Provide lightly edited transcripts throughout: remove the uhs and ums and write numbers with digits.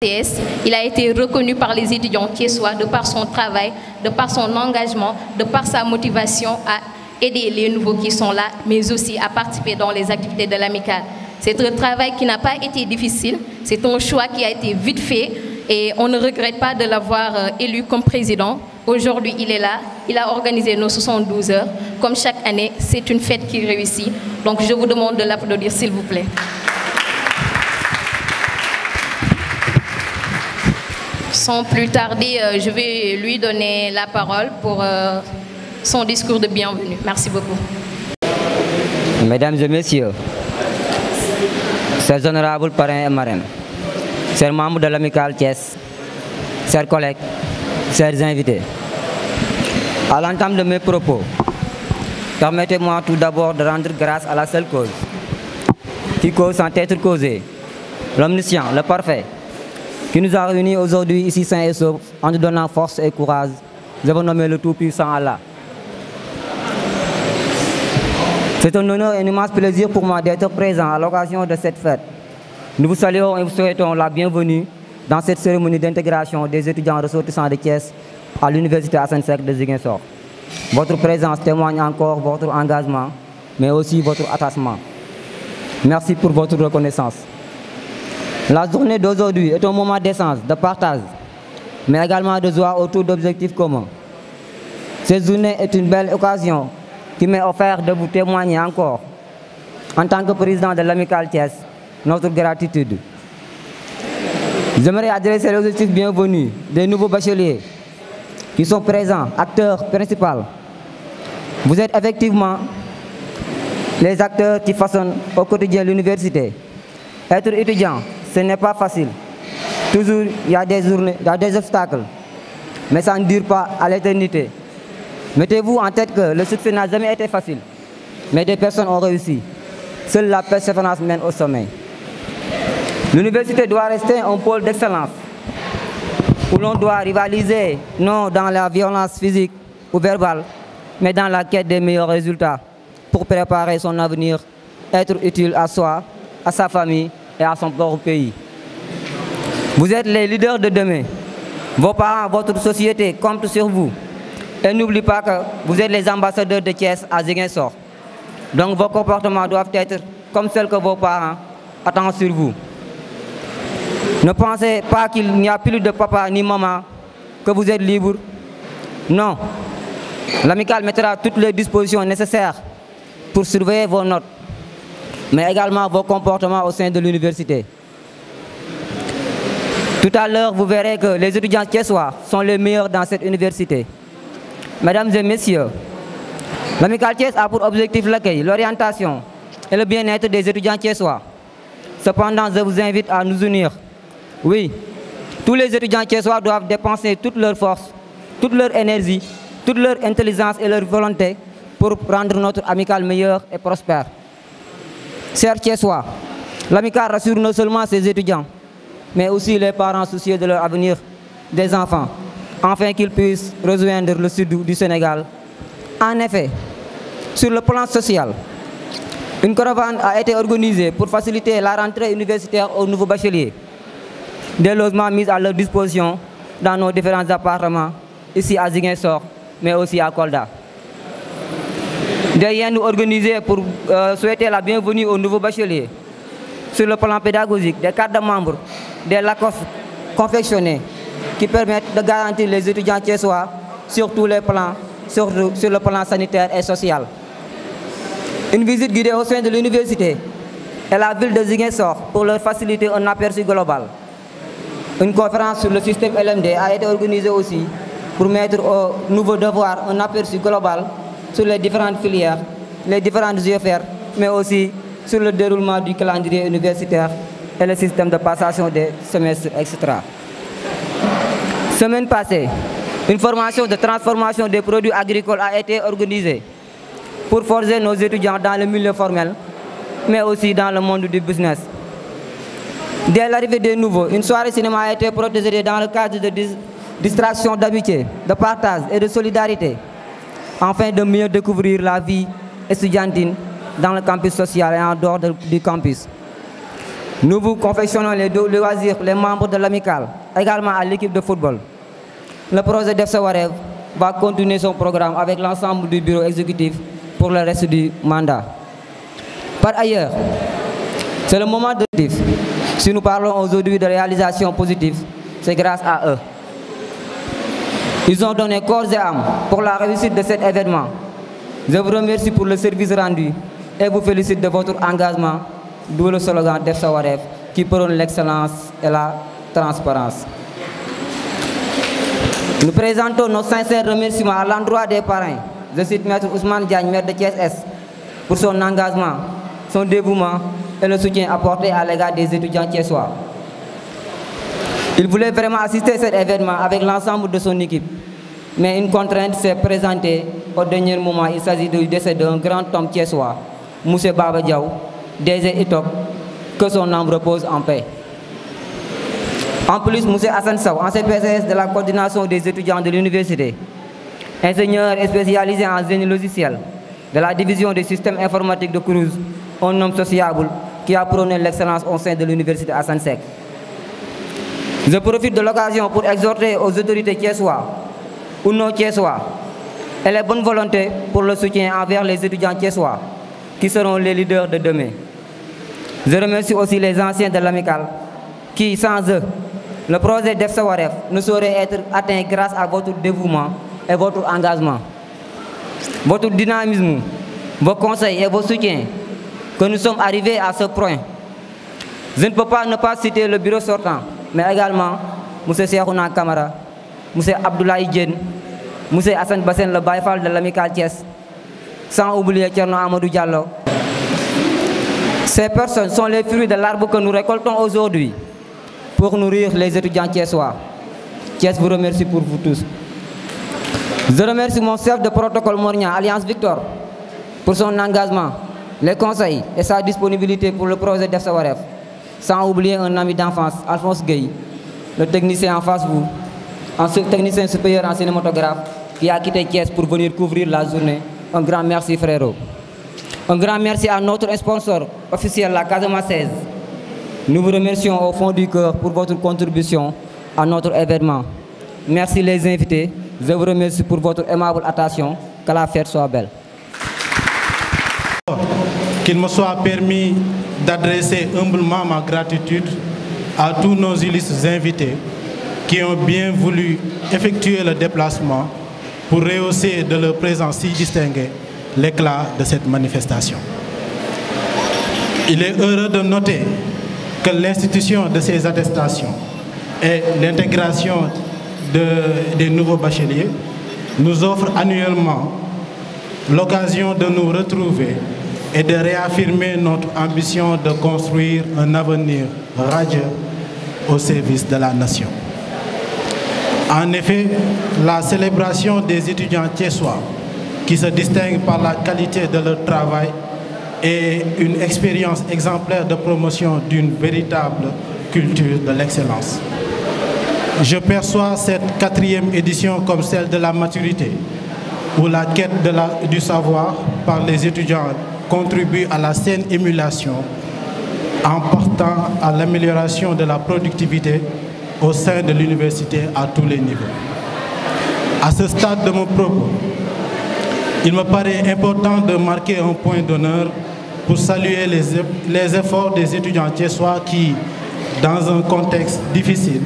CS, il a été reconnu par les étudiants thiessois de par son travail, de par son engagement, de par sa motivation à aider les nouveaux qui sont là, mais aussi à participer dans les activités de l'amicale. C'est un travail qui n'a pas été difficile, c'est un choix qui a été vite fait et on ne regrette pas de l'avoir élu comme président. Aujourd'hui, il est là, il a organisé nos 72 heures. Comme chaque année, c'est une fête qui réussit. Donc je vous demande de l'applaudir, s'il vous plaît. Sans plus tarder, je vais lui donner la parole pour son discours de bienvenue. Merci beaucoup. Mesdames et messieurs, chers honorables parrains et marraines, chers membres de l'amicale Thiès, chers collègues, chers invités, à l'entame de mes propos, permettez-moi tout d'abord de rendre grâce à la seule cause, qui cause sans être causée, l'omniscient, le parfait, qui nous a réunis aujourd'hui ici sains et saufs en nous donnant force et courage. Je vous nomme le Tout-Puissant Allah. C'est un honneur et un immense plaisir pour moi d'être présent à l'occasion de cette fête. Nous vous saluons et vous souhaitons la bienvenue dans cette cérémonie d'intégration des étudiants ressortissants de Thiès à l'Université Assane Seck de Ziguinchor. Votre présence témoigne encore votre engagement, mais aussi votre attachement. Merci pour votre reconnaissance. La journée d'aujourd'hui est un moment d'essence, de partage, mais également de joie autour d'objectifs communs. Cette journée est une belle occasion qui m'est offerte de vous témoigner encore, en tant que président de l'amicale Thiès, notre gratitude. J'aimerais adresser les objectifs bienvenus des nouveaux bacheliers qui sont présents, acteurs principaux. Vous êtes effectivement les acteurs qui façonnent au quotidien l'université. Être étudiant, ce n'est pas facile. Toujours, il y a des journées, il y a des obstacles, mais ça ne dure pas à l'éternité. Mettez-vous en tête que le succès n'a jamais été facile, mais des personnes ont réussi. Seule la persévérance mène au sommet. L'université doit rester un pôle d'excellence, où l'on doit rivaliser, non dans la violence physique ou verbale, mais dans la quête des meilleurs résultats, pour préparer son avenir, être utile à soi, à sa famille et à son propre pays. Vous êtes les leaders de demain. Vos parents, votre société comptent sur vous. Et n'oubliez pas que vous êtes les ambassadeurs de Thiès à Ziguinchor. Donc vos comportements doivent être comme ceux que vos parents attendent sur vous. Ne pensez pas qu'il n'y a plus de papa ni maman, que vous êtes libre. Non. L'amicale mettra toutes les dispositions nécessaires pour surveiller vos notes, mais également vos comportements au sein de l'université. Tout à l'heure, vous verrez que les étudiants thiessois sont les meilleurs dans cette université. Mesdames et messieurs, l'amicale Thiès a pour objectif l'accueil, l'orientation et le bien-être des étudiants thiessois. Cependant, je vous invite à nous unir. Oui, tous les étudiants thiessois doivent dépenser toute leur force, toute leur énergie, toute leur intelligence et leur volonté pour rendre notre amicale meilleure et prospère. Chers thiessois, l'amicale rassure non seulement ses étudiants, mais aussi les parents soucieux de leur avenir des enfants, afin qu'ils puissent rejoindre le sud du Sénégal. En effet, sur le plan social, une caravane a été organisée pour faciliter la rentrée universitaire aux nouveaux bacheliers. Des logements mis à leur disposition dans nos différents appartements, ici à Ziguinchor, mais aussi à Kolda. Des liens organisés pour souhaiter la bienvenue aux nouveaux bacheliers. Sur le plan pédagogique, des cartes de membres, des LACOF confectionnés qui permettent de garantir les étudiants thiessois sur tous les plans, surtout sur le plan sanitaire et social. Une visite guidée au sein de l'université et la ville de Ziguinchor pour leur faciliter un aperçu global. Une conférence sur le système LMD a été organisée aussi pour mettre au nouveau devoir un aperçu global sur les différentes filières, les différentes UFR, mais aussi sur le déroulement du calendrier universitaire et le système de passation des semestres, etc. Semaine passée, une formation de transformation des produits agricoles a été organisée pour forger nos étudiants dans le milieu formel, mais aussi dans le monde du business. Dès l'arrivée des nouveaux, une soirée cinéma a été protégée dans le cadre de distraction d'amitié, de partage et de solidarité, afin de mieux découvrir la vie estudiantine dans le campus social et en dehors du campus. Nous vous confectionnons les loisirs, les membres de l'amicale, également à l'équipe de football. Le projet d'EFSA Warev va continuer son programme avec l'ensemble du bureau exécutif pour le reste du mandat. Par ailleurs, c'est le moment de dire, si nous parlons aujourd'hui de réalisation positive, c'est grâce à eux. Ils ont donné corps et âme pour la réussite de cet événement. Je vous remercie pour le service rendu et vous félicite de votre engagement, d'où le slogan d'EFSA Warev qui prône l'excellence et la transparence. Nous présentons nos sincères remerciements à l'endroit des parrains. Je cite Maître Ousmane Diagne, maire de Thiès-Est, pour son engagement, son dévouement et le soutien apporté à l'égard des étudiants thiessois. Il voulait vraiment assister à cet événement avec l'ensemble de son équipe. Mais une contrainte s'est présentée au dernier moment. Il s'agit du décès d'un grand homme thiessois, M. Baba Diaw, DG ETOP, que son âme repose en paix. En plus, M. Hassan Sow, ancien PCS de la coordination des étudiants de l'université, ingénieur et spécialisé en génie logiciel de la division des systèmes informatiques de Cruz, un homme sociable qui a prôné l'excellence au sein de l'université Hassan Sek. Je profite de l'occasion pour exhorter aux autorités thiessois ou non thiessois et les bonnes volontés pour le soutien envers les étudiants thiessois qui seront les leaders de demain. Je remercie aussi les anciens de l'amicale qui, sans eux, le projet d'EFSA Warev ne saurait être atteint grâce à votre dévouement et votre engagement, votre dynamisme, vos conseils et vos soutiens que nous sommes arrivés à ce point. Je ne peux pas ne pas citer le bureau sortant, mais également M. Cheikhouna Kamara, M. Abdoulaye Diène, M. Hassan Bassène, le Baïfal de l'amicale Thiès, sans oublier Thierno Amadou Diallo. Ces personnes sont les fruits de l'arbre que nous récoltons aujourd'hui pour nourrir les étudiants thiessois. Thiès vous remercie pour vous tous. Je remercie mon chef de protocole Mornia, Alliance Victor, pour son engagement, les conseils et sa disponibilité pour le projet d'EFSA Warev. Sans oublier un ami d'enfance, Alphonse Gueye, le technicien en face vous, un technicien supérieur en cinématographe qui a quitté Thiès pour venir couvrir la journée. Un grand merci frérot. Un grand merci à notre sponsor officiel, la Casamance 16. Nous vous remercions au fond du cœur pour votre contribution à notre événement. Merci les invités. Je vous remercie pour votre aimable attention. Que la fête soit belle. Qu'il me soit permis d'adresser humblement ma gratitude à tous nos illustres invités qui ont bien voulu effectuer le déplacement pour rehausser de leur présence si distinguée l'éclat de cette manifestation. Il est heureux de noter que l'institution de ces attestations et l'intégration des nouveaux bacheliers nous offre annuellement l'occasion de nous retrouver et de réaffirmer notre ambition de construire un avenir radieux au service de la nation. En effet, la célébration des étudiants thiessois qui se distinguent par la qualité de leur travail et une expérience exemplaire de promotion d'une véritable culture de l'excellence. Je perçois cette 4e édition comme celle de la maturité, où la quête du savoir par les étudiants contribue à la saine émulation en portant à l'amélioration de la productivité au sein de l'université à tous les niveaux. À ce stade de mon propos, il me paraît important de marquer un point d'honneur pour saluer les efforts des étudiants thiessois qui, dans un contexte difficile,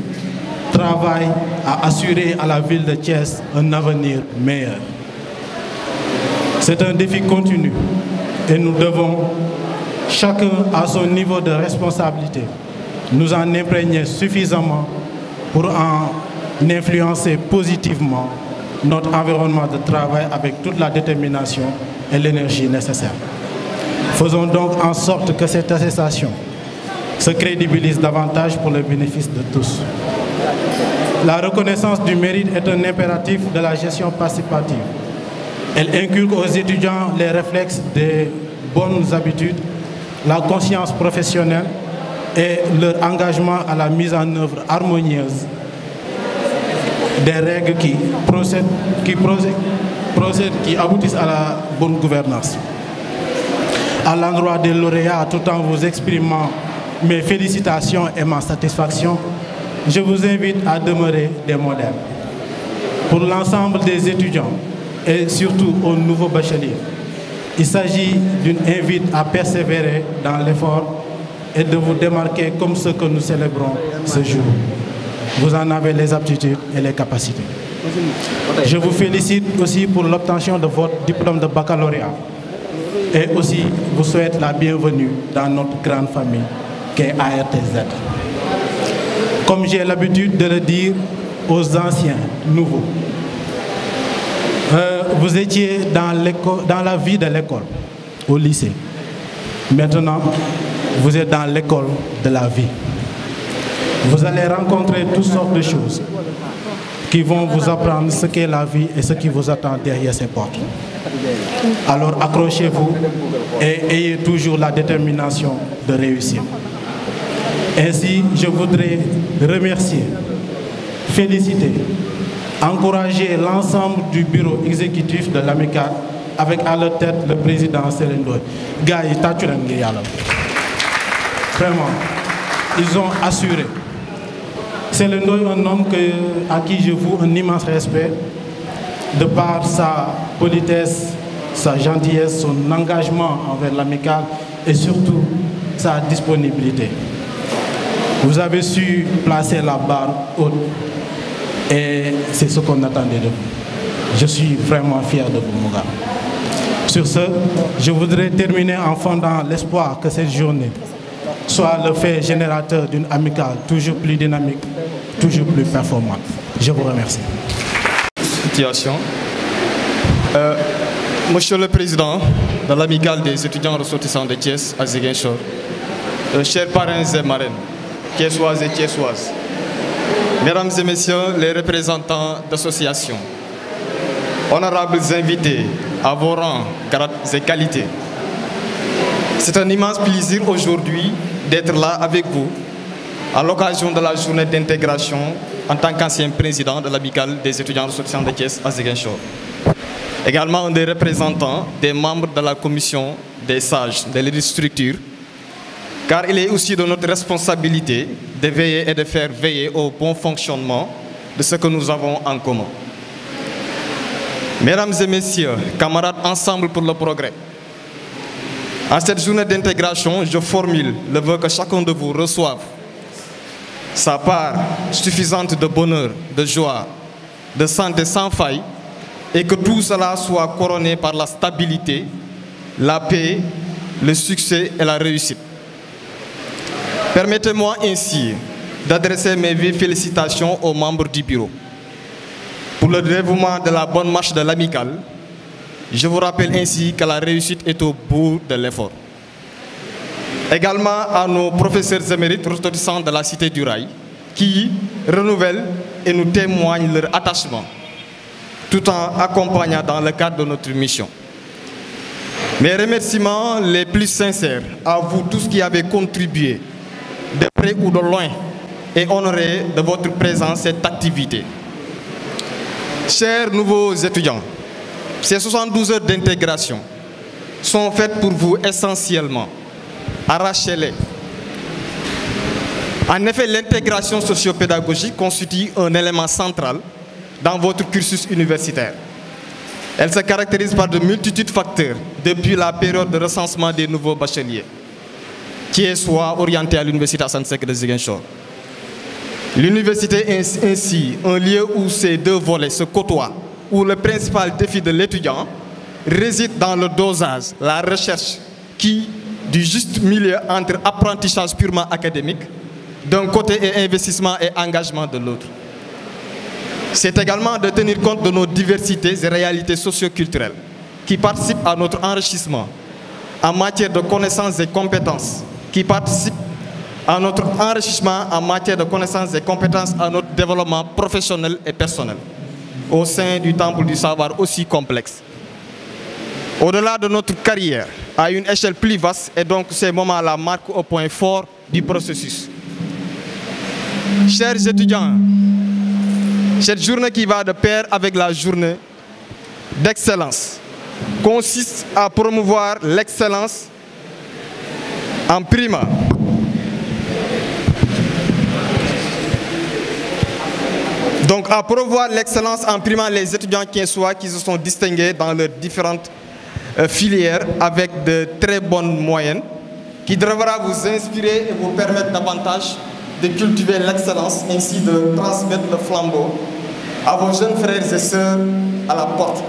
travaillent à assurer à la ville de Thiès un avenir meilleur. C'est un défi continu et nous devons, chacun à son niveau de responsabilité, nous en imprégner suffisamment pour en influencer positivement notre environnement de travail avec toute la détermination et l'énergie nécessaire. Faisons donc en sorte que cette attestation se crédibilise davantage pour le bénéfice de tous. La reconnaissance du mérite est un impératif de la gestion participative. Elle inculque aux étudiants les réflexes des bonnes habitudes, la conscience professionnelle et leur engagement à la mise en œuvre harmonieuse des règles qui aboutissent à la bonne gouvernance. À l'endroit des lauréats, tout en vous exprimant mes félicitations et ma satisfaction, je vous invite à demeurer des modèles. Pour l'ensemble des étudiants et surtout aux nouveaux bacheliers, il s'agit d'une invite à persévérer dans l'effort et de vous démarquer comme ce que nous célébrons ce jour. Vous en avez les aptitudes et les capacités. Je vous félicite aussi pour l'obtention de votre diplôme de baccalauréat et aussi vous souhaite la bienvenue dans notre grande famille qu'est ARTZ. Comme j'ai l'habitude de le dire aux anciens, nouveaux, vous étiez dans la vie de l'école, au lycée. Maintenant, vous êtes dans l'école de la vie. Vous allez rencontrer toutes sortes de choses qui vont vous apprendre ce qu'est la vie et ce qui vous attend derrière ces portes. Alors accrochez-vous et ayez toujours la détermination de réussir. Ainsi, je voudrais remercier, féliciter, encourager l'ensemble du bureau exécutif de l'AMICAL avec à leur tête le président Céline Ndoye. Gars, vraiment, ils ont assuré. Céline Ndoye, un homme à qui je voue un immense respect de par sa politesse, sa gentillesse, son engagement envers l'AMICAL et surtout sa disponibilité. Vous avez su placer la barre haute et c'est ce qu'on attendait de vous. Je suis vraiment fier de vous, mon gars. Sur ce, je voudrais terminer en fondant l'espoir que cette journée soit le fait générateur d'une amicale toujours plus dynamique, toujours plus performante. Je vous remercie. Situation. Monsieur le Président de l'amicale des étudiants ressortissants de Thiès à Ziguinchor, chers parrains et marraines, Thiessoises et Thiessoises, Mesdames et Messieurs les représentants d'associations, honorables invités à vos rangs, grades et qualités, c'est un immense plaisir aujourd'hui d'être là avec vous à l'occasion de la journée d'intégration en tant qu'ancien président de l'amicale des étudiants ressortissants de Thiès à Ziguinchor. Également un des représentants des membres de la commission des sages de l'élite structure, car il est aussi de notre responsabilité de veiller et de faire veiller au bon fonctionnement de ce que nous avons en commun. Mesdames et Messieurs, camarades ensemble pour le progrès, en cette journée d'intégration, je formule le vœu que chacun de vous reçoive sa part suffisante de bonheur, de joie, de santé sans faille, et que tout cela soit couronné par la stabilité, la paix, le succès et la réussite. Permettez-moi ainsi d'adresser mes vives félicitations aux membres du bureau. Pour le dévouement de la bonne marche de l'amicale, je vous rappelle ainsi que la réussite est au bout de l'effort. Également à nos professeurs émérites ressortissants de la Cité du Rail, qui renouvellent et nous témoignent leur attachement, tout en accompagnant dans le cadre de notre mission. Mes remerciements les plus sincères à vous tous qui avez contribué, de près ou de loin, et honoré de votre présence cette activité. Chers nouveaux étudiants, ces 72 heures d'intégration sont faites pour vous essentiellement. Arrachez-les. En effet, l'intégration socio-pédagogique constitue un élément central dans votre cursus universitaire. Elle se caractérise par de multitudes de facteurs depuis la période de recensement des nouveaux bacheliers, qui est soit orienté à l'université Assane Seck de Ziguinchor. L'université est ainsi un lieu où ces deux volets se côtoient, où le principal défi de l'étudiant réside dans le dosage, la recherche du juste milieu entre apprentissage purement académique d'un côté et investissement et engagement de l'autre. C'est également de tenir compte de nos diversités et réalités socio-culturelles qui participent à notre enrichissement en matière de connaissances et compétences, qui participent à notre enrichissement en matière de connaissances et compétences, à notre développement professionnel et personnel, au sein du temple du savoir aussi complexe. Au-delà de notre carrière, à une échelle plus vaste, et donc ces moments-là marquent au point fort du processus. Chers étudiants, cette journée qui va de pair avec la journée d'excellence consiste à promouvoir l'excellence en prima Donc, à promouvoir l'excellence en primant les étudiants thiessois qui se sont distingués dans leurs différentes filières avec de très bonnes moyennes, qui devra vous inspirer et vous permettre davantage de cultiver l'excellence, ainsi de transmettre le flambeau à vos jeunes frères et sœurs à la porte.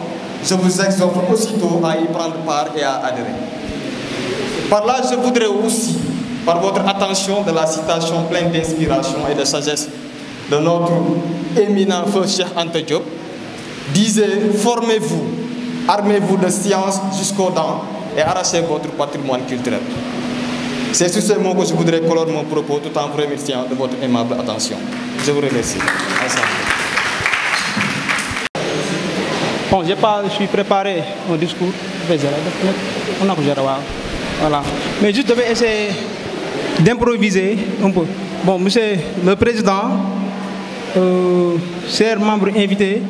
Je vous exhorte aussitôt à y prendre part et à adhérer. Par là, je voudrais aussi, par votre attention de la citation pleine d'inspiration et de sagesse de notre éminent feu Cheikh Anta Diop, disait: formez-vous, armez-vous de science jusqu'aux dents et arrachez votre patrimoine culturel. C'est sur ces mots que je voudrais clore mon propos tout en vous remerciant de votre aimable attention. Je vous remercie. Ensemble. Bon, je suis préparé au discours. Voilà. Mais juste, je vais essayer d'improviser un peu. Bon, monsieur le Président, chers membres invités,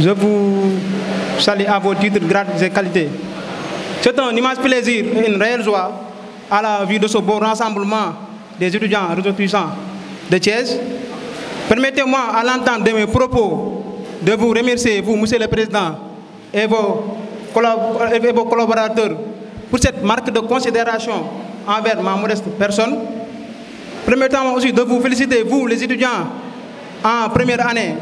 je vous salue à vos titres, grades et qualités. C'est un immense plaisir et une réelle joie à la vue de ce beau rassemblement des étudiants ressortissants de Thiès. Permettez-moi, à l'entente de mes propos, de vous remercier, vous, monsieur le Président, et vos collaborateurs, pour cette marque de considération envers ma modeste personne. Permettez-moi aussi de vous féliciter, vous, les étudiants en première année,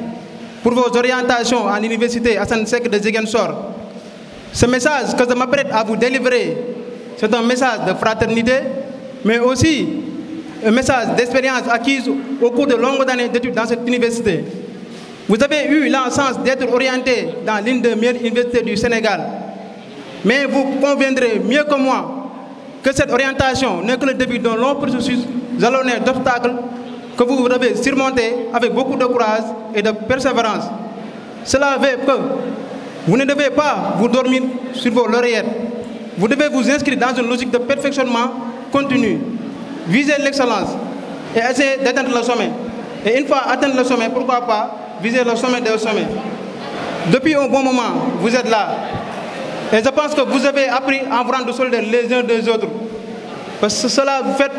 pour vos orientations à l'université Assane Seck de Ziguinchor. Ce message que je m'apprête à vous délivrer, c'est un message de fraternité, mais aussi un message d'expérience acquise au cours de longues années d'études dans cette université. Vous avez eu la chance d'être orienté dans l'une des meilleures universités du Sénégal. Mais vous conviendrez mieux que moi que cette orientation n'est que le début d'un long processus jalonné d'obstacles que vous devez surmonter avec beaucoup de courage et de persévérance. Cela veut que vous ne devez pas vous dormir sur vos lauriers. Vous devez vous inscrire dans une logique de perfectionnement continu. Visez l'excellence et essayez d'atteindre le sommet. Et une fois atteint le sommet, pourquoi pas viser le sommet des sommets. Depuis un bon moment, vous êtes là. Et je pense que vous avez appris à vous rendre solidaires les uns des autres. Parce que cela vous fait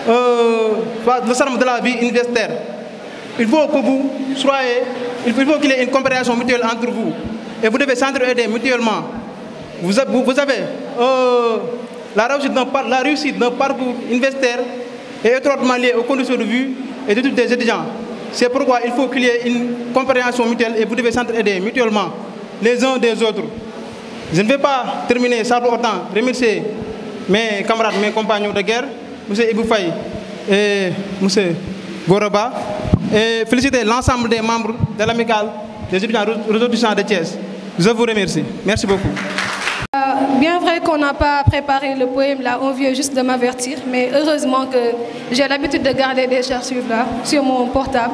le charme de la vie universitaire. Il faut que vous soyez, il faut qu'il y ait une compréhension mutuelle entre vous. Et vous devez s'entraider mutuellement. Vous avez la réussite d'un parcours universitaire est étroitement liée aux conditions de vie et d'études des étudiants. C'est pourquoi il faut qu'il y ait une compréhension mutuelle et vous devez s'entraider mutuellement les uns des autres. Je ne vais pas terminer sans pour autant remercier mes camarades, mes compagnons de guerre, M. Ibou Faye et M. Goroba, et féliciter l'ensemble des membres de l'amicale des étudiants ressortissants de Thiès. Je vous remercie. Merci beaucoup. Bien vrai qu'on n'a pas préparé le poème là, on vient juste de m'avertir, mais heureusement que j'ai l'habitude de garder des chercheurs là sur mon portable.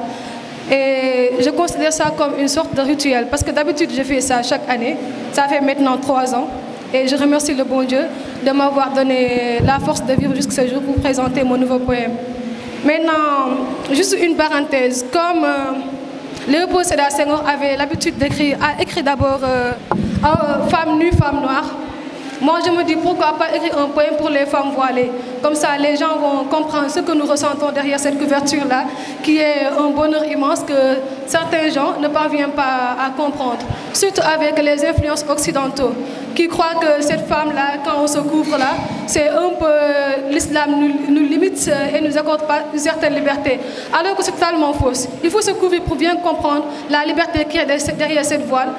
Et je considère ça comme une sorte de rituel, parce que d'habitude je fais ça chaque année. Ça fait maintenant 3 ans. Et je remercie le bon Dieu de m'avoir donné la force de vivre jusqu'à ce jour pour présenter mon nouveau poème. Maintenant, juste une parenthèse. Comme Léopold Sédar Senghor avait l'habitude d'écrire, a écrit d'abord Femme nue, femme noire. Moi, je me dis pourquoi pas écrire un poème pour les femmes voilées. Comme ça, les gens vont comprendre ce que nous ressentons derrière cette couverture-là, qui est un bonheur immense que certains gens ne parviennent pas à comprendre. Surtout avec les influences occidentaux, qui croient que cette femme-là, quand on se couvre là, c'est un peu l'islam nous limite et ne nous accorde pas une certaine liberté. Alors que c'est totalement faux. Il faut se couvrir pour bien comprendre la liberté qui est derrière cette voile.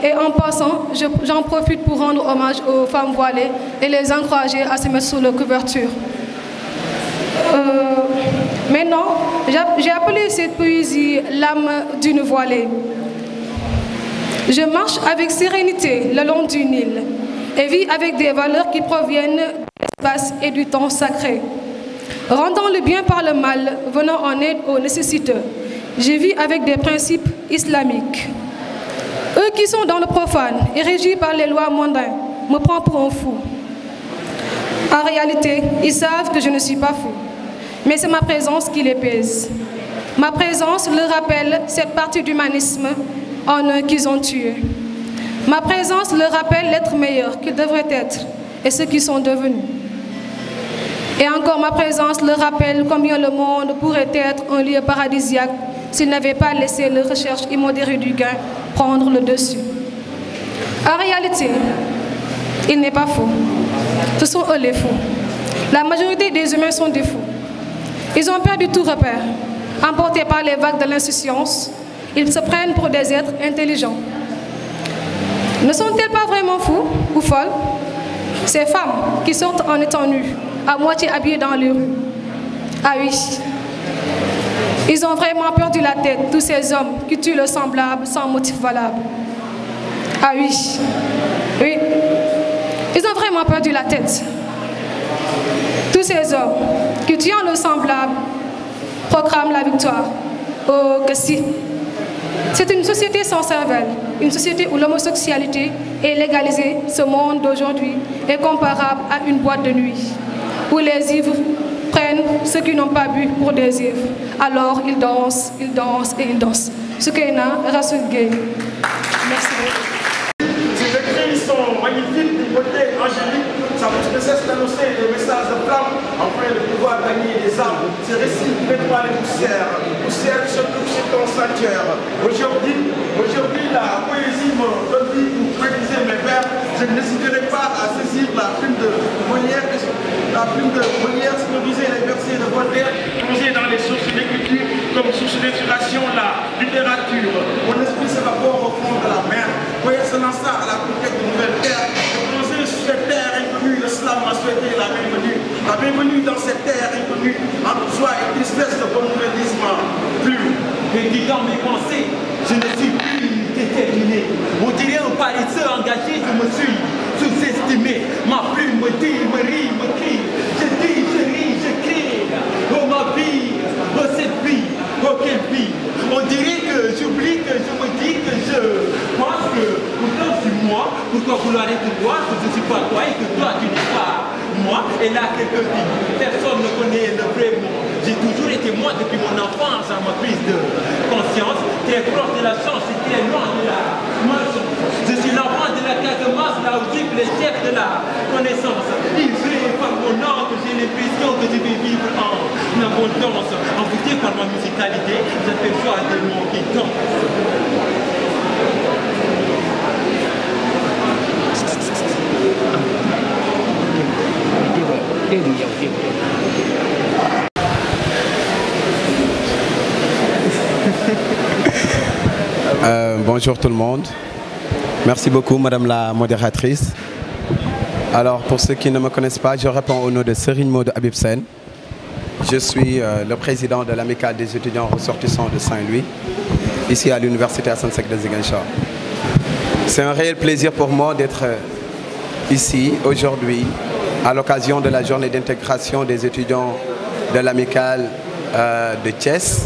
Et en passant, j'en profite pour rendre hommage aux femmes voilées et les encourager à se mettre sous la couverture. Maintenant, j'ai appelé cette poésie l'âme d'une voilée. Je marche avec sérénité le long du Nil et vis avec des valeurs qui proviennent de l'espace et du temps sacré. Rendant le bien par le mal, venant en aide aux nécessiteux, je vis avec des principes islamiques. Eux qui sont dans le profane et régis par les lois mondaines me prennent pour un fou. En réalité, ils savent que je ne suis pas fou, mais c'est ma présence qui les pèse. Ma présence leur rappelle cette partie d'humanisme en eux qu'ils ont tué. Ma présence leur rappelle l'être meilleur qu'ils devraient être et ce qu'ils sont devenus. Et encore ma présence leur rappelle combien le monde pourrait être un lieu paradisiaque s'ils n'avaient pas laissé leur recherche immodérée du gain prendre le dessus. En réalité, il n'est pas faux. Ce sont eux les fous. La majorité des humains sont des fous. Ils ont perdu tout repère. Emportés par les vagues de l'insouciance, ils se prennent pour des êtres intelligents. Ne sont-elles pas vraiment fous ou folles? Ces femmes qui sortent en étant nues, à moitié habillées dans les rues. Ah oui, ils ont vraiment perdu la tête, tous ces hommes qui tuent le semblable sans motif valable. Ah oui, oui, ils ont vraiment perdu la tête. Tous ces hommes qui tuant le semblable proclament la victoire. Oh, que si! C'est une société sans cervelle, une société où l'homosexualité est légalisée. Ce monde d'aujourd'hui est comparable à une boîte de nuit, où les ivres prennent ceux qui n'ont pas bu pour des ivres. Alors ils dansent et ils dansent. Soukaina Rassoul Gueye. Merci beaucoup. Ces écrits sont magnifiques, d'une beauté angélique. Ça ne cesse d'annoncer des messages de flamme afin de pouvoir gagner des armes. Ces récits nettoient les poussières qui se trouvent sur ton sanctuaire. Aujourd'hui, la poésie me donne vie pour préciser mes vers. Je n'hésiterai pas à saisir la plume de Molière, sonoriser les versets de Voltaire, plonger dans les sources d'écriture comme source d'inspiration, la littérature. Mon esprit s'évapore au fond de la mer. Molière se lança à la conquête de nouvelles terres. Plongé sur cette terre inconnue, l'islam m'a souhaité la bienvenue. La bienvenue dans cette terre inconnue, entre joie et tristesse de bon nouvellisme. Plus. Et dit dans mes pensées, je ne suis plus déterminé. On dirait un paresseux engagé, je me suis sous-estimé. Ma plume me dit, me rit, me crie. Je dis, je ris, je crie. Oh ma vie, oh cette vie, oh quelle vie. On dirait que j'oublie, que je me dis que je pense que pourtant je suis moi. Pourquoi vouloir être toi, que je ne suis pas toi et que toi tu n'es pas moi. Et là quelqu'un dit, personne ne connaît le vrai moi. J'ai toujours été moi depuis mon enfance à ma prise de conscience. Très proche de la chance et très loin de la malchance. Je suis l'enfant de la Casamance, là où vivent les chefs de la connaissance. Ivré par mon âme, j'ai l'impression que je vais vivre en abondance. Envoûté par ma musicalité, j'aperçois des mots qui dansent. Bonjour tout le monde. Merci beaucoup Madame la modératrice. Alors pour ceux qui ne me connaissent pas, je réponds au nom de Serigne Modou Habib Sène. Je suis le président de l'amicale des étudiants ressortissants de Saint-Louis, ici à l'université Assane Seck de Ziguinchor. C'est un réel plaisir pour moi d'être ici aujourd'hui à l'occasion de la journée d'intégration des étudiants de l'amicale de Thiès.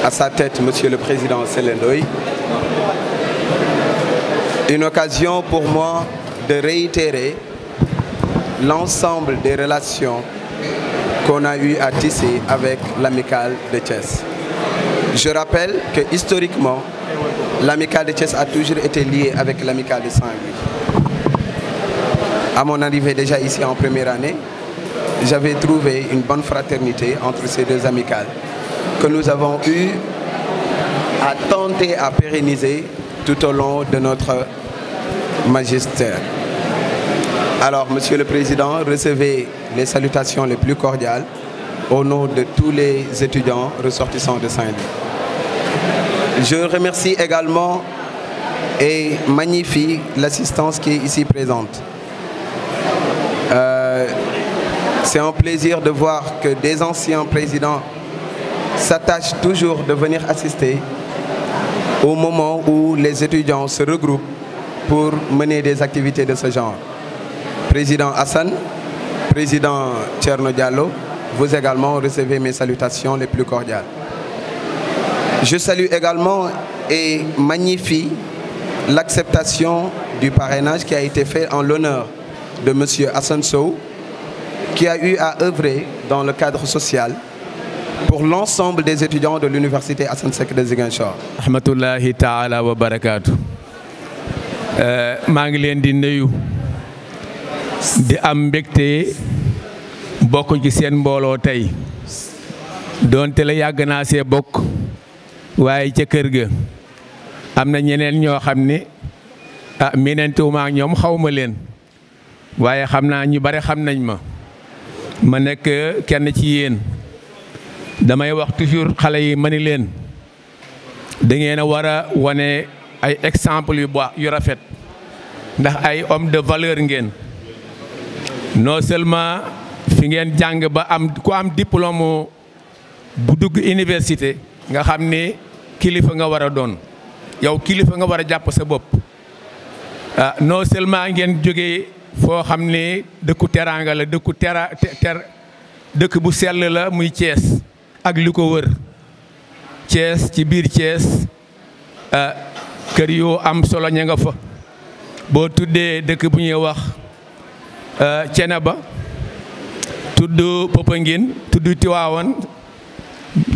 À sa tête, Monsieur le Président Célène Ndoye. Une occasion pour moi de réitérer l'ensemble des relations qu'on a eu à tisser avec l'amicale de Thiès. Je rappelle que historiquement, l'amicale de Thiès a toujours été liée avec l'amicale de Saint-Louis. À mon arrivée déjà ici en première année, j'avais trouvé une bonne fraternité entre ces deux amicales que nous avons eu à tenter à pérenniser tout au long de notre magistère. Alors, Monsieur le Président, recevez les salutations les plus cordiales au nom de tous les étudiants ressortissants de Saint-Louis. Je remercie également et magnifie l'assistance qui est ici présente. C'est un plaisir de voir que des anciens présidents s'attachent toujours de venir assister au moment où les étudiants se regroupent pour mener des activités de ce genre. Président Hassan, Président Thierno Diallo, vous également recevez mes salutations les plus cordiales. Je salue également et magnifie l'acceptation du parrainage qui a été fait en l'honneur de M. Hassan Sow, qui a eu à œuvrer dans le cadre social pour l'ensemble des étudiants de l'université Assane Seck de Ziguinchor. Rahmatullahi ta'ala wa barakatuh. maa ngi leen di nuyu di am mbégte bokk ci seen mbooloo tey doonte la yàgg naa see bokk waaye ca kër ga am na ñeneen ñoo xam ni miinantuwuma ak ñoom xaw ma leen waaye xam naa ñu bare xam nañ ma nekk kenn ci yéen damay wax toujours xale yi ma ni leen da ngeen a war a wane ay exemple yu rafet ndax ay homme de valeur ngeen non seulement fi ngeen jàng ba ku am diplôme bu dugg université nga xam ni kilifa nga war a doon yow kilifa nga war a jàpp sa bopp non seulement ngeen jógee foo xam ni dëkku teraanga la dëkk bu sell la muy Thiès ak li ko wër Thiès ci biir Thiès kër yu am solo ña nga fa boo tuddee dëkk bu ñuy wax Thiénaba tudd Popenguine tudd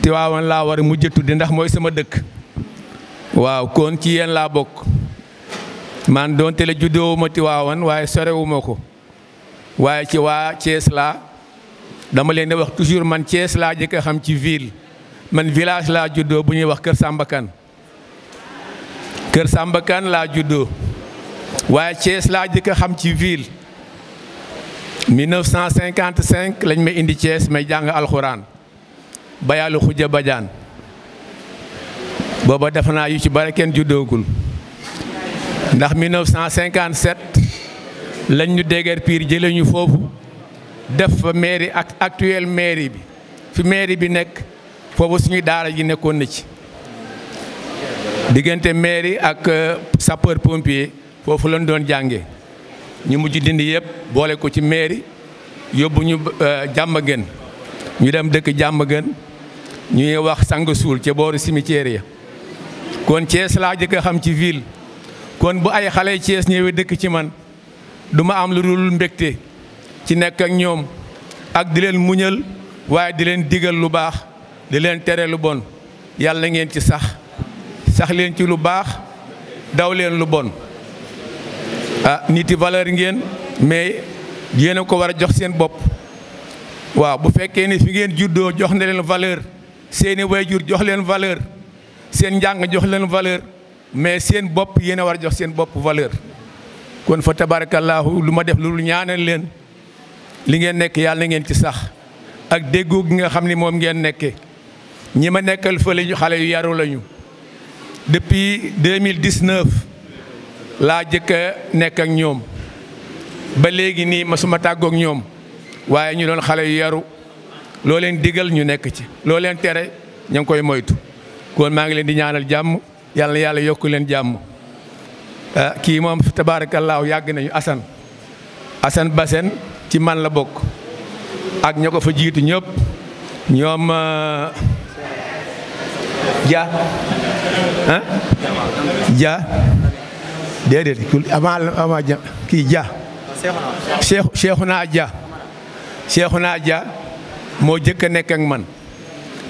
Tiwaawan laa war a mujj tuddi ndax mooy sama dëkk waaw kon ci yéen laa bokk man doonte la juddoowuma Tiwaawan waaye sorewuma ko waaye ci waa Thiès laa dama leen di wax toujours man Thiès laa jëkk a xam ci ville man village laa juddoo bu ñuy wax Kër Samba Kane laa juddoo waaye Thiès laa jëkk a xam ci ville 1955 lañ ma indi Thiès may jàng alxuraan ba yàlla xuja bajaan booba defe naa yu ci bare kenn juddoogul ndax 1957 lañ ñu déguerpir jëlee ñu foofu def fa mairie ak actuelle mairie bi fi mairie bi nekk foofu suñu daara ji nekkoon na ci diggante mairie ak sapeur pompier foofu lañ doon jànge ñu mujj dindi yëpp boole ko ci mairie yóbbu ñu Diamaguène ñu dem dëkk Diamaguène ñuy wax sang suul ca booru cimetière ya kon Thiès laa jëkk a xam ci ville kon bu ay xale Thiès ñëwee dëkk ci man du ma am lu dul mbégte ci nekk ak ñoom ak di leen muñal waaye di leen digal lu baax di leen tere lu bon yàlla ngeen ci sax leen ci lu baax daw leen lu bon nit yi valeur ngeen mais yéen a ko war a jox seen bopp waaw bu fekkee ni fi ngeen juddoo jox na leen valeur seeni waajur jox leen valeur seen njàng jox leen valeur mais seen bopp yéen a war a jox seen bopp valeur kon fa tabarakallahu lu ma def lu ñaanal leen li ngeen nekk yàlla na ngeen ci sax ak déggoo gi nga xam ni moom ngeen nekke ñi ma nekkal fële ñu xale yu yaru lañu depuis 2019 laa jëkk a nekk ak ñoom ba léegi nii masuma tàggook ñoom waaye ñu doon xale yu yaru loo leen digal ñu nekk ci loo leen tere ña ngi koy moytu kon maa ngi leen di ñaanal jàmm yàlla na yàlla yokku leen jàmm kii moom tabaarakallaahu yàgg nañu Assane Bassène ci man la bokk ak ña ko fa jiitu ñëpp ñoom Dia déedéet ama kii Dia Cheikhouna Dia moo jëkk a nekk ak man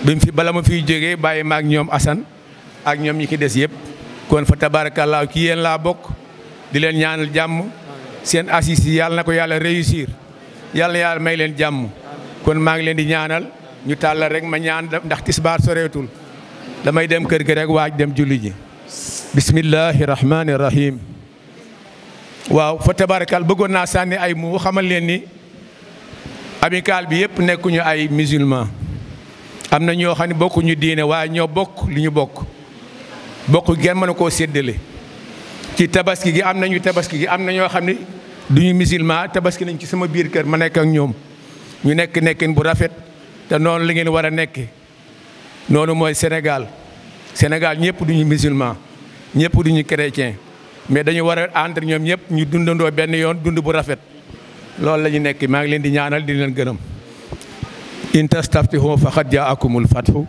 bi fi bala ma fiy jógee bàyyi ma ak ñoom Assane ak ñoom ñi ki des yëpp kon fa tabaarakallaahu ki yéen laa bokk di leen ñaanal jàmm seen assise yi yàlla na ko yàlla réussir yàlla na yàlla may leen jàmm kon maa ngi leen di ñaanal ñu tàllal rek ma ñaan ndax tisbaar soreetul damay dem kër gi rek waaj dem julli ji bismillahi rahmani rahim waaw fa tabaarakal bëggoon naa sànni ay mu xamal leen ni amical bi yëpp nekkuñu ay musulman am na ñoo xam ne bokkuñu diine waaye ñoo bokk li ñu bokk genn mën na koo séddale ci tabaski gi am nañu tabaski gi am na ñoo xam ne duñu musulman tabaski nañ ci sama biir kër ma nekk ak ñoom ñu nekk nekkin bu rafet te noonu la ngeen war a nekke noonu mooy Sénégal ñëpp duñu musulman ñëpp duñu chrétien mais dañu war a ànd ñoom ñëpp ñu dundandoo benn yoon dund bu rafet loolu la ñu nekk maa ngi leen di ñaanal di leen gërëm in tastaftihu faqad jaakumul fathu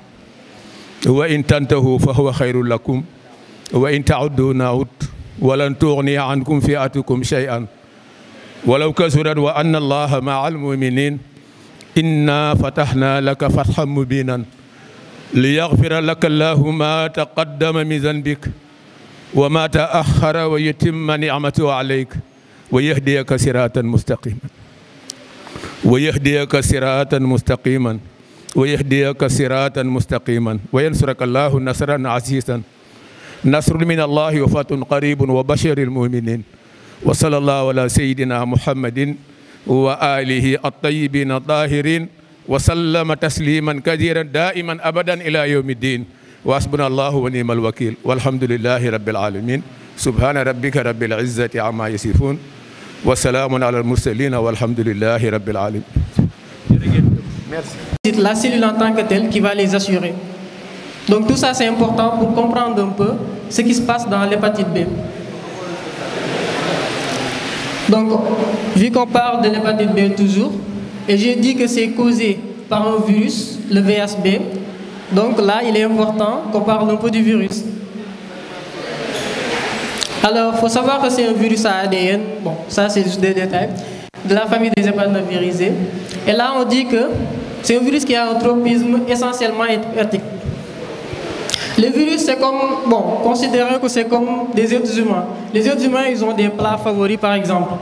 wa in tantahu fa huwa xayrun lakum wa in ta'uddu na'ud walan tughniya ankum fi'atukum shay'an walaw kasurat wa anna allaha ma'al mu'minin inna fatahna laka fathan mubinan liyaghfira laka allahu ma taqaddama min dhanbik wa ma ta'akhkhara wa yutimma ni'matahu alayk wa yahdiyaka siratan mustaqiman ويهديك صراطا مستقيما وينصرك الله نصرا عزيزا نصر من الله وفتح قريب وبشر المؤمنين وصلى الله على سيدنا محمد وآله الطيبين الطاهرين وسلم تسليما كثيرا دائما أبدا إلى يوم الدين وحسبنا الله ونعم الوكيل والحمد لله رب العالمين سبحان ربك رب العزة عما يصفون وسلام على المرسلين والحمد لله رب العالمين. C'est la cellule en tant que telle qui va les assurer. Donc tout ça c'est important pour comprendre un peu ce qui se passe dans l'hépatite B. Donc vu qu'on parle de l'hépatite B toujours, et j'ai dit que c'est causé par un virus, le VHB, donc là il est important qu'on parle un peu du virus. Alors il faut savoir que c'est un virus à ADN, bon ça c'est juste des détails, de la famille des hépatovirisés. Et là on dit que c'est un virus qui a un tropisme essentiellement hépatique. Les virus, c'est comme, bon, considérons que c'est comme des êtres humains. Les êtres humains, ils ont des plats favoris, par exemple.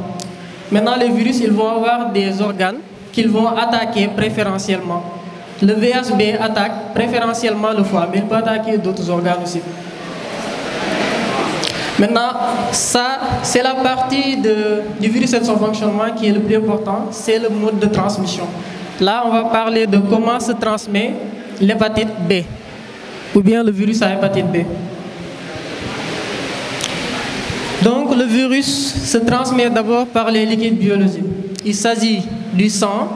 Maintenant, les virus, ils vont avoir des organes qu'ils vont attaquer préférentiellement. Le VHB attaque préférentiellement le foie, mais il peut attaquer d'autres organes aussi. Maintenant, ça, c'est la partie du virus et de son fonctionnement qui est le plus important, c'est le mode de transmission. Là, on va parler de comment se transmet l'hépatite B, ou bien le virus à hépatite B. Donc, le virus se transmet d'abord par les liquides biologiques. Il s'agit du sang,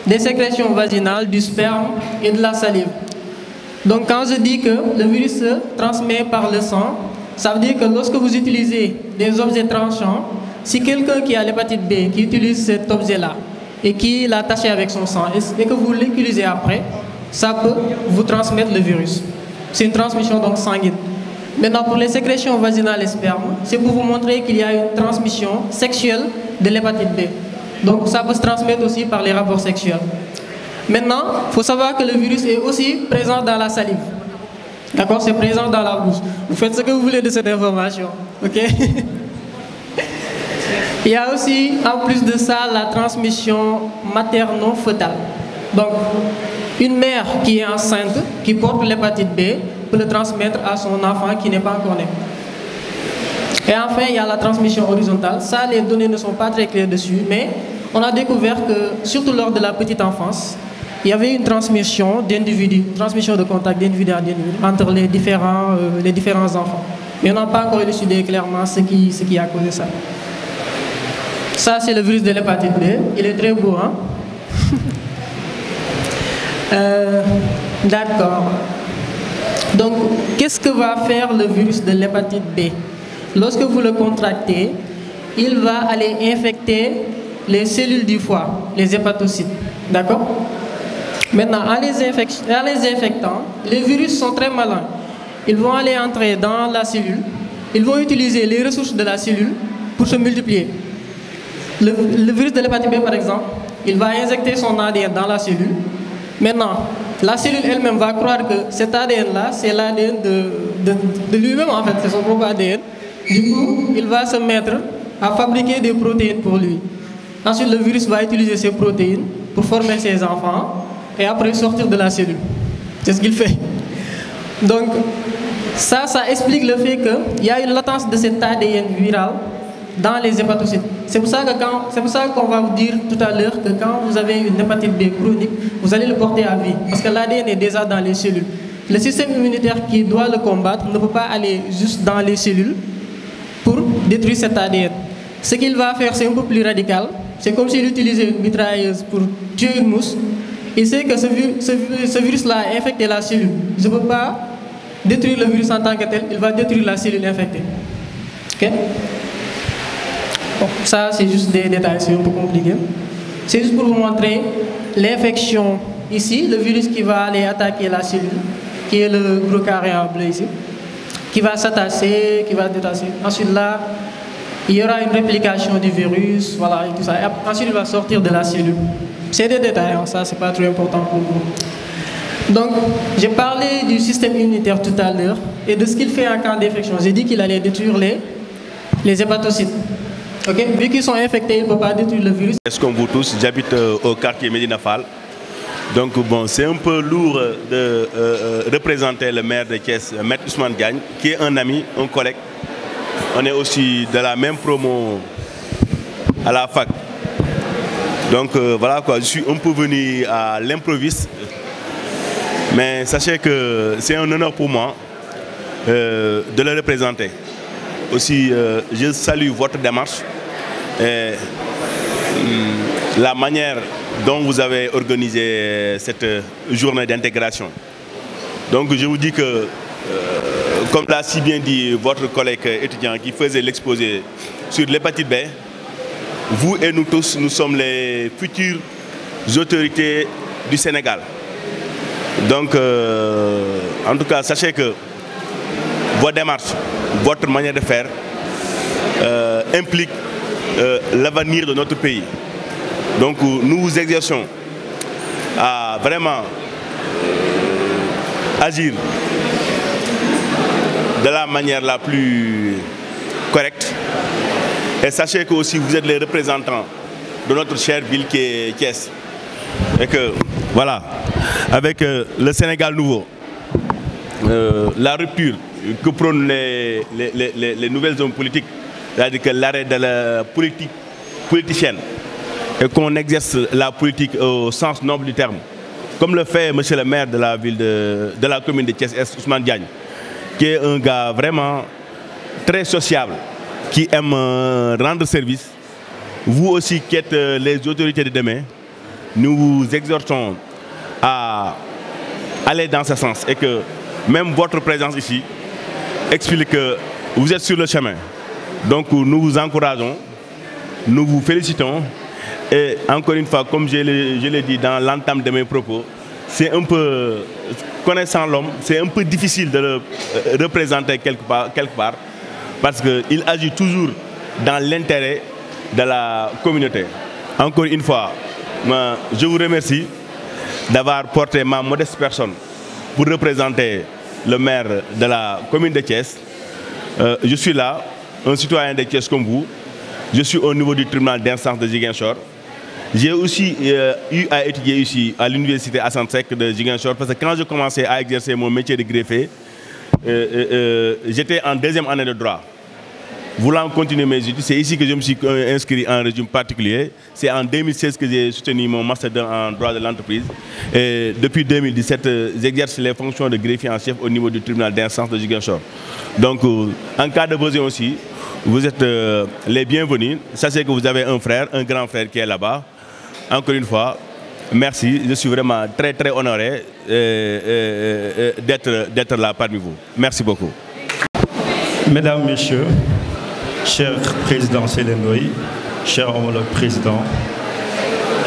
des sécrétions vaginales, du sperme et de la salive. Donc, quand je dis que le virus se transmet par le sang, ça veut dire que lorsque vous utilisez des objets tranchants, si quelqu'un qui a l'hépatite B, qui utilise cet objet-là, et qui l'a attaché avec son sang, et que vous l'utilisez après, ça peut vous transmettre le virus. C'est une transmission donc sanguine. Maintenant, pour les sécrétions vaginales et sperme, c'est pour vous montrer qu'il y a une transmission sexuelle de l'hépatite B. Donc ça peut se transmettre aussi par les rapports sexuels. Maintenant, il faut savoir que le virus est aussi présent dans la salive. D'accord? C'est présent dans la bouche. Vous faites ce que vous voulez de cette information. Ok? Il y a aussi, en plus de ça, la transmission materno-fœtale. Donc, une mère qui est enceinte, qui porte l'hépatite B, peut le transmettre à son enfant qui n'est pas encore né. Et enfin, il y a la transmission horizontale. Ça, les données ne sont pas très claires dessus, mais on a découvert que, surtout lors de la petite enfance, il y avait une transmission d'individus, une transmission de contact d'individu à individu entre les différents enfants. Mais on n'a pas encore élucidé clairement ce qui a causé ça. Ça, c'est le virus de l'hépatite B. Il est très beau, hein? D'accord. Donc, qu'est-ce que va faire le virus de l'hépatite B? Lorsque vous le contractez, il va aller infecter les cellules du foie, les hépatocytes. D'accord? Maintenant, en les infectant, les virus sont très malins. Ils vont aller entrer dans la cellule, ils vont utiliser les ressources de la cellule pour se multiplier. Le virus de l'hépatite B, par exemple, il va injecter son ADN dans la cellule. Maintenant, la cellule elle-même va croire que cet ADN-là, c'est l'ADN de lui-même, en fait, c'est son propre ADN. Du coup, il va se mettre à fabriquer des protéines pour lui. Ensuite, le virus va utiliser ces protéines pour former ses enfants et après sortir de la cellule. C'est ce qu'il fait. Donc, ça explique le fait qu'il y a une latence de cet ADN viral dans les hépatocytes. C'est pour ça qu'on va vous dire tout à l'heure que quand vous avez une hépatite B chronique, vous allez le porter à vie. Parce que l'ADN est déjà dans les cellules. Le système immunitaire qui doit le combattre ne peut pas aller juste dans les cellules pour détruire cet ADN. Ce qu'il va faire, c'est un peu plus radical. C'est comme s'il utilisait une mitrailleuse pour tuer une mouche. Il sait que ce virus-là a infecté la cellule. Je ne peux pas détruire le virus en tant que tel, il va détruire la cellule infectée. Ok? Bon, ça, c'est juste des détails, c'est un peu compliqué. C'est juste pour vous montrer l'infection ici, le virus qui va aller attaquer la cellule, qui est le gros carré en bleu ici, qui va s'attacher, qui va détacher. Ensuite, là, il y aura une réplication du virus, voilà, et tout ça. Et ensuite, il va sortir de la cellule. C'est des détails, hein, ça, c'est pas trop important pour vous. Donc, j'ai parlé du système immunitaire tout à l'heure et de ce qu'il fait en cas d'infection. J'ai dit qu'il allait détruire les hépatocytes. Okay. Vu qu'ils sont infectés, il ne peut pas détruire le virus. Comme vous tous, j'habite au quartier Medina Fall. Donc bon, c'est un peu lourd de représenter le maire de Thiès, Maître Ousmane Diagne, qui est un ami, un collègue. On est aussi de la même promo à la fac. Donc voilà quoi, je suis un peu venu à l'improviste. Mais sachez que c'est un honneur pour moi de le représenter. Aussi, je salue votre démarche et la manière dont vous avez organisé cette journée d'intégration. Donc je vous dis que, comme l'a si bien dit votre collègue étudiant qui faisait l'exposé sur l'hépatite B, vous et nous tous, nous sommes les futures autorités du Sénégal. Donc, en tout cas, sachez que vos démarches, votre manière de faire implique l'avenir de notre pays. Donc, nous vous exerçons à vraiment agir de la manière la plus correcte. Et sachez que aussi vous êtes les représentants de notre chère ville qui est Thiès. Et que, voilà, avec le Sénégal nouveau, la rupture que prônent les nouvelles hommes politiques, c'est-à-dire que l'arrêt de la politique politicienne, et qu'on exerce la politique au sens noble du terme, comme le fait monsieur le maire de la ville de la commune de Thiès-Est, Ousmane Diagne, qui est un gars vraiment très sociable, qui aime rendre service. Vous aussi qui êtes les autorités de demain, nous vous exhortons à aller dans ce sens et que même votre présence ici explique que vous êtes sur le chemin. Donc nous vous encourageons, nous vous félicitons et encore une fois, comme je l'ai dit dans l'entame de mes propos, c'est un peu, connaissant l'homme, c'est un peu difficile de le représenter quelque part parce qu'il agit toujours dans l'intérêt de la communauté. Encore une fois, je vous remercie d'avoir porté ma modeste personne pour représenter le maire de la commune de Thiès. Je suis là, un citoyen de Thiès comme vous. Je suis au niveau du tribunal d'instance de Ziguinchor. J'ai aussi eu à étudier ici à l'université Assane Seck de Ziguinchor parce que quand je commençais à exercer mon métier de greffier, j'étais en deuxième année de droit. Voulant continuer mes études, c'est ici que je me suis inscrit en régime particulier. C'est en 2016 que j'ai soutenu mon master en droit de l'entreprise. Et depuis 2017, j'exerce les fonctions de greffier en chef au niveau du tribunal d'instance de Ziguinchor. Donc, en cas de besoin aussi, vous êtes les bienvenus. Sachez que vous avez un frère, un grand frère qui est là-bas. Encore une fois, merci. Je suis vraiment très très honoré d'être là parmi vous. Merci beaucoup. Mesdames, Messieurs, cher président Selendoy, cher homologue président,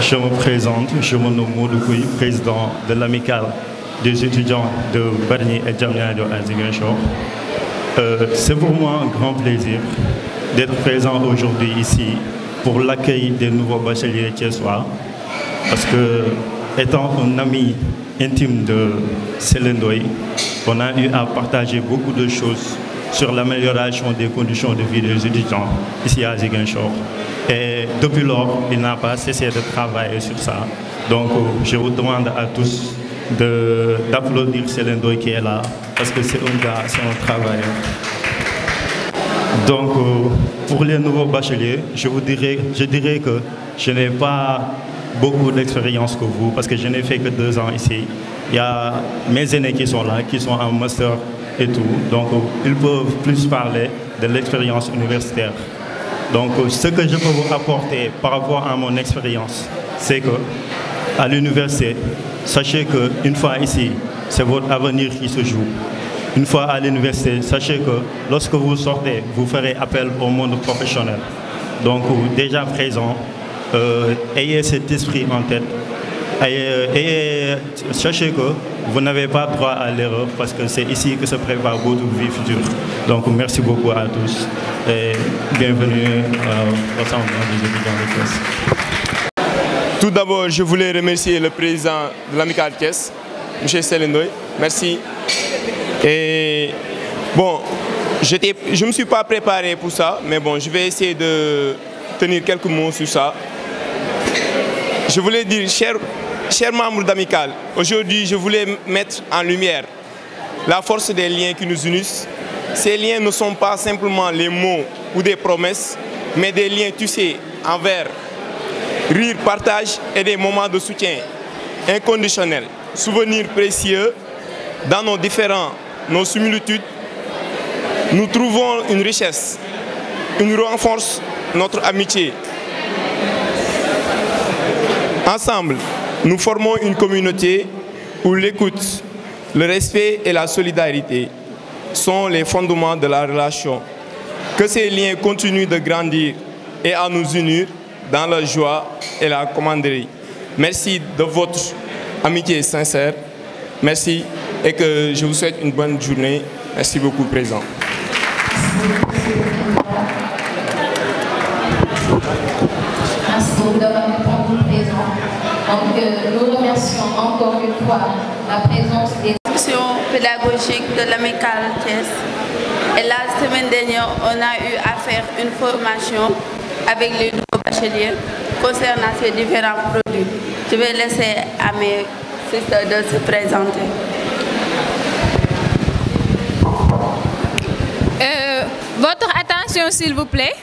je me présente, je me nomme Modou Kouy, président de l'amicale des étudiants de Bargny et Diamniadio à Ziguinchor. C'est pour moi un grand plaisir d'être présent aujourd'hui ici pour l'accueil des nouveaux bacheliers thiessois, parce que, étant un ami intime de Selendoy, on a eu à partager beaucoup de choses sur l'amélioration des conditions de vie des étudiants ici à Ziguinchor. Et depuis lors, il n'a pas cessé de travailler sur ça. Donc, je vous demande à tous d'applaudir Selendoy qui est là, parce que c'est un gars, c'est un travailleur. Donc, pour les nouveaux bacheliers, je dirais que je n'ai pas beaucoup d'expérience que vous, parce que je n'ai fait que 2 ans ici. Il y a mes aînés qui sont là, qui sont en master et tout. Donc, ils peuvent plus parler de l'expérience universitaire. Donc, ce que je peux vous apporter par rapport à mon expérience, c'est que à l'université, sachez qu'une fois ici, c'est votre avenir qui se joue. Une fois à l'université, sachez que lorsque vous sortez, vous ferez appel au monde professionnel. Donc, déjà présent, ayez cet esprit en tête. Sachez que vous n'avez pas droit à l'erreur parce que c'est ici que se prépare votre vie future. Donc, merci beaucoup à tous et bienvenue au rassemblement des étudiants de Thiès. Tout d'abord, je voulais remercier le président de l'amicale Thiès, M. Selendoy. Merci. Et bon, je ne me suis pas préparé pour ça, mais bon, je vais essayer de tenir quelques mots sur ça. Je voulais dire, chers chers membres d'Amicale, aujourd'hui je voulais mettre en lumière la force des liens qui nous unissent. Ces liens ne sont pas simplement les mots ou des promesses, mais des liens tissés envers rire, partage et des moments de soutien inconditionnel. Souvenirs précieux, dans nos différends, nos similitudes, nous trouvons une richesse, une renforce notre amitié. Ensemble, nous formons une communauté où l'écoute, le respect et la solidarité sont les fondements de la relation. Que ces liens continuent de grandir et à nous unir dans la joie et la camaraderie. Merci de votre amitié sincère. Merci et que je vous souhaite une bonne journée. Merci beaucoup, Président. Merci d'avoir répondu présent. Donc, nous remercions encore une fois la présence des institutions pédagogiques de l'Amicale Thiès. Et la semaine dernière, on a eu à faire une formation avec les nouveaux bacheliers concernant ces différents produits. Je vais laisser à mes sisters de se présenter. Votre attention, s'il vous plaît.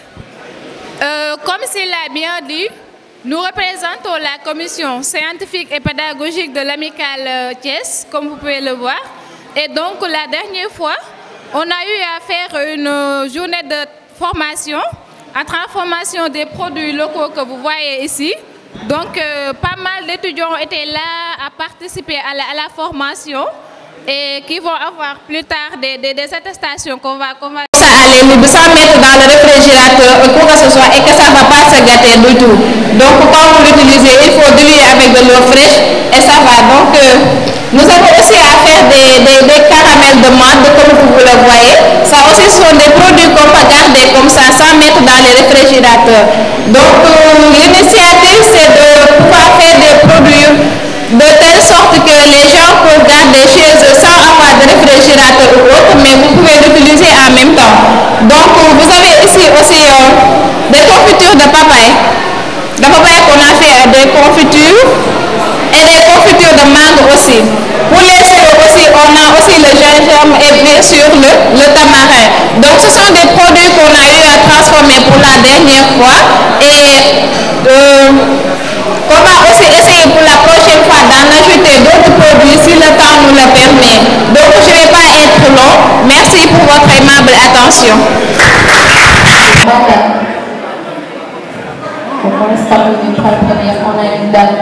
Comme s'il l'a bien dit, nous représentons la commission scientifique et pédagogique de l'Amicale Thiès, comme vous pouvez le voir. Et donc, la dernière fois, on a eu à faire une journée de formation en transformation des produits locaux que vous voyez ici. Donc, pas mal d'étudiants étaient là à participer à la formation et qui vont avoir plus tard des attestations qu'on va ça aller sans mettre dans le réfrigérateur ou quoi que ce soit et que ça ne va pas se gâter du tout. Donc quand vous l'utilisez, il faut diluer avec de l'eau fraîche et ça va. Donc nous avons aussi à faire des caramels de menthe comme vous le voyez. Ça aussi sont des produits qu'on peut garder comme ça sans mettre dans les réfrigérateurs. Donc l'initiative c'est de pouvoir faire des produits de telle sorte que les gens peuvent garder chez eux sans avoir de réfrigérateur ou autre, mais vous pouvez l'utiliser en même temps. Donc vous avez ici aussi des confitures de papaye. De papaye qu'on a fait des confitures et des confitures de mangue aussi. Pour les sirops aussi, on a aussi le gingembre et bien sûr le tamarin. Donc ce sont des produits qu'on a eu à transformer pour la dernière fois et on va aussi essayer pour la prochaine fois d'en ajouter d'autres produits si le temps nous le permet. Donc je ne vais pas être long. Merci pour votre aimable attention. On commence par une première, on a une dame.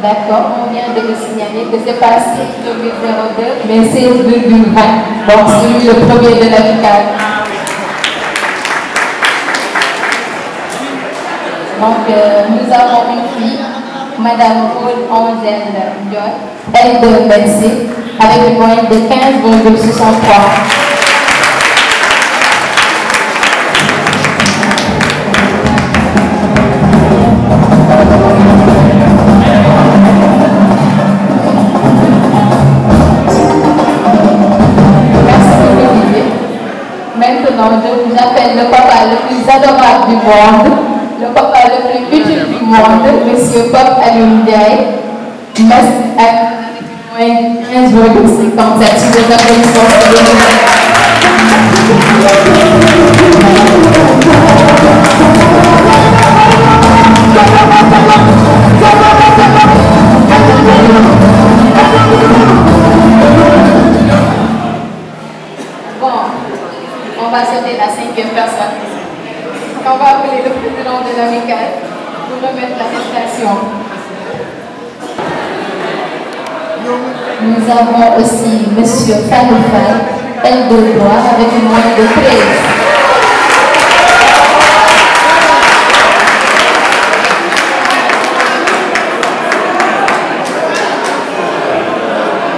D'accord, on vient de le signaler que c'est pas 6,02 mais 16,20. Donc c'est le premier de l'Amicale. Donc nous avons une fille, Madame Paul Angèle Ndiol, elle de Bensé, avec une moyenne de 15,63. Maintenant, je vous appelle le papa le plus adorable du monde, le papa le plus utile du monde, Monsieur Pape Alioune Ndiaye, avec une moyenne de 15,57 sur les applaudissements. Bon, on va sauter la 5e personne. On va appeler le président de l'Amicale pour remettre l'attestation. Nous avons aussi Monsieur Fanoufal, L de droit, avec une moyenne de 13.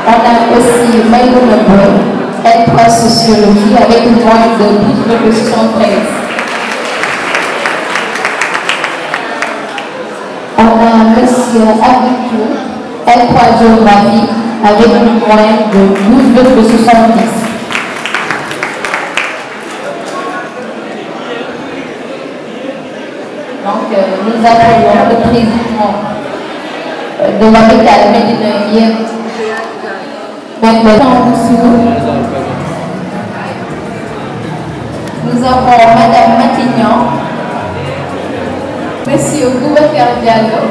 On a aussi Maïmouna Boy, L3 sociologie, avec une moyenne de 12,73. On a Monsieur Abdou, L3 géographie, avec une moyenne de 12,70. nous appelons le président de l'hôpital Médina Yène, Maître Tamboussou. Nous avons Madame Matignon, Monsieur Boubacar Diallo,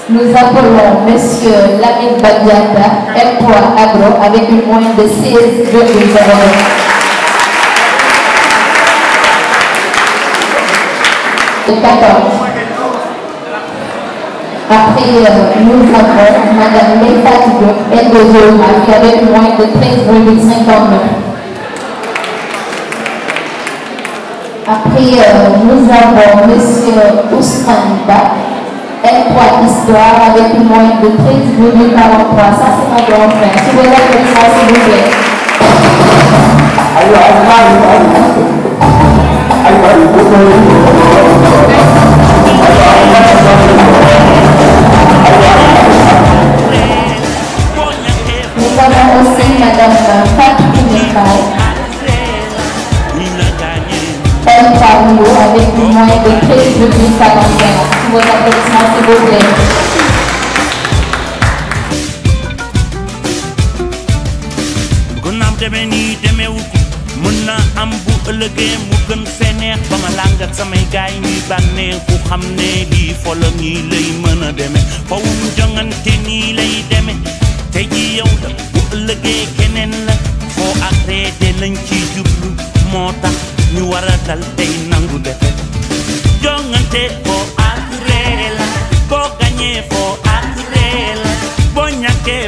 nous appelons Monsieur Lamine Badiata, M3 Agro, avec une moyenne de 16,0. Après, nous avons Madame Meta Diop, L2 avec une moyenne de 13,59. Après, nous avons Monsieur Ousmane Ba, M3 Histoire avec une moyenne de 13,43. Ça, c'est un grand frère. Si vous avez ça, s'il vous plaît. Nous avons aussi Madame Fatou Nefay, M3 Rio avec une moyenne de 13,41. Vos applaudissements, s'il vous plaît. Gunam deme ni deme wuko muna am bu ëllëgee mu gën fee neex ba ma langat samay gaay ñuy bànnee ku xam ne lii folo nii lay mën a deme fawum jongante nii lay deme te ji yow la bu ëllëgee keneen la foo ak reete lañ ciy jublu moo tax ñu war a dal tey nangu defe jongante foo ak ree la boo gañee foo ak ree la boo ñàkkee